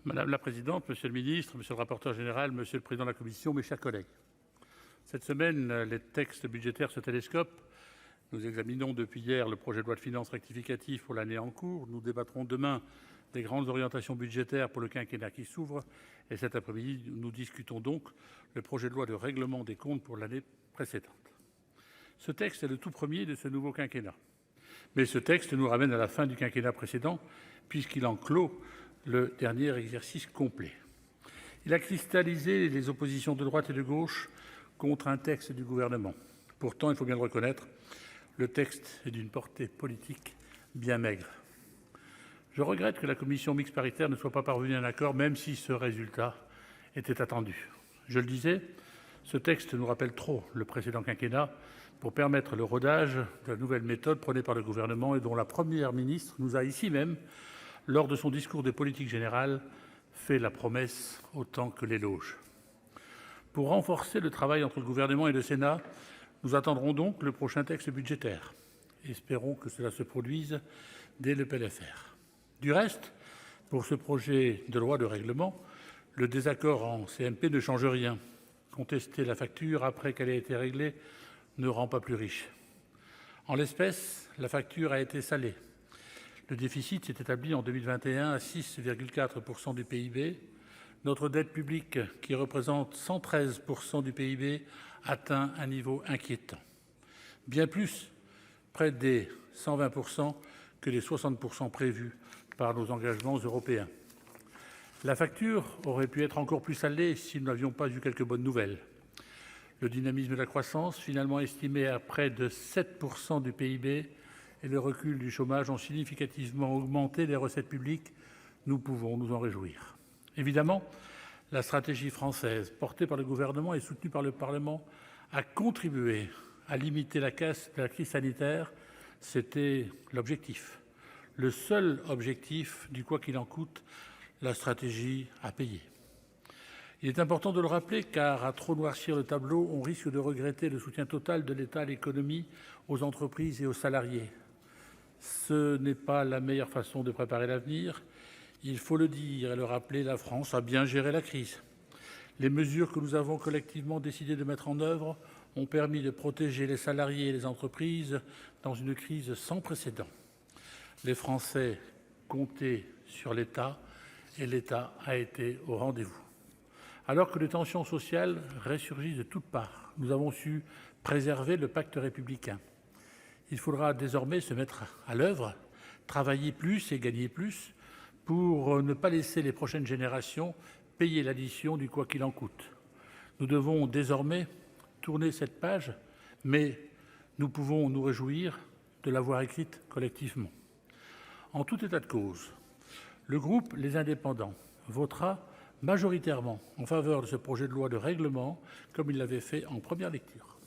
Madame la présidente, monsieur le ministre, monsieur le rapporteur général, monsieur le président de la commission, mes chers collègues, cette semaine, les textes budgétaires se télescopent. Nous examinons depuis hier le projet de loi de finances rectificative pour l'année en cours. Nous débattrons demain des grandes orientations budgétaires pour le quinquennat qui s'ouvre. Et cet après-midi, nous discutons donc le projet de loi de règlement des comptes pour l'année précédente. Ce texte est le tout premier de ce nouveau quinquennat. Mais ce texte nous ramène à la fin du quinquennat précédent, puisqu'il en clôt le dernier exercice complet. Il a cristallisé les oppositions de droite et de gauche contre un texte du gouvernement. Pourtant, il faut bien le reconnaître, le texte est d'une portée politique bien maigre. Je regrette que la commission mixte paritaire ne soit pas parvenue à un accord, même si ce résultat était attendu. Je le disais, ce texte nous rappelle trop le précédent quinquennat pour permettre le rodage de la nouvelle méthode prônée par le gouvernement et dont la Première ministre nous a ici même, lors de son discours de politique générale, fait la promesse autant que l'éloge. Pour renforcer le travail entre le gouvernement et le Sénat, nous attendrons donc le prochain texte budgétaire. Espérons que cela se produise dès le PLFR. Du reste, pour ce projet de loi de règlement, le désaccord en CMP ne change rien. Contester la facture après qu'elle ait été réglée ne rend pas plus riche. En l'espèce, la facture a été salée. Le déficit s'est établi en 2021 à 6,4 % du PIB. Notre dette publique, qui représente 113 % du PIB, atteint un niveau inquiétant. Bien plus, près des 120 % que les 60 % prévus par nos engagements européens. La facture aurait pu être encore plus salée si nous n'avions pas eu quelques bonnes nouvelles. Le dynamisme de la croissance, finalement estimé à près de 7 % du PIB, et le recul du chômage ont significativement augmenté les recettes publiques. Nous pouvons nous en réjouir. Évidemment, la stratégie française, portée par le gouvernement et soutenue par le Parlement, a contribué à limiter la casse de la crise sanitaire. C'était l'objectif. Le seul objectif du « quoi qu'il en coûte », la stratégie a payé. Il est important de le rappeler car, à trop noircir le tableau, on risque de regretter le soutien total de l'État à l'économie, aux entreprises et aux salariés. Ce n'est pas la meilleure façon de préparer l'avenir. Il faut le dire et le rappeler, la France a bien géré la crise. Les mesures que nous avons collectivement décidé de mettre en œuvre ont permis de protéger les salariés et les entreprises dans une crise sans précédent. Les Français comptaient sur l'État et l'État a été au rendez-vous. Alors que les tensions sociales ressurgissent de toutes parts, nous avons su préserver le pacte républicain. Il faudra désormais se mettre à l'œuvre, travailler plus et gagner plus pour ne pas laisser les prochaines générations payer l'addition du « quoi qu'il en coûte ». Nous devons désormais tourner cette page, mais nous pouvons nous réjouir de l'avoir écrite collectivement. En tout état de cause, le groupe Les Indépendants votera majoritairement en faveur de ce projet de loi de règlement, comme il l'avait fait en première lecture.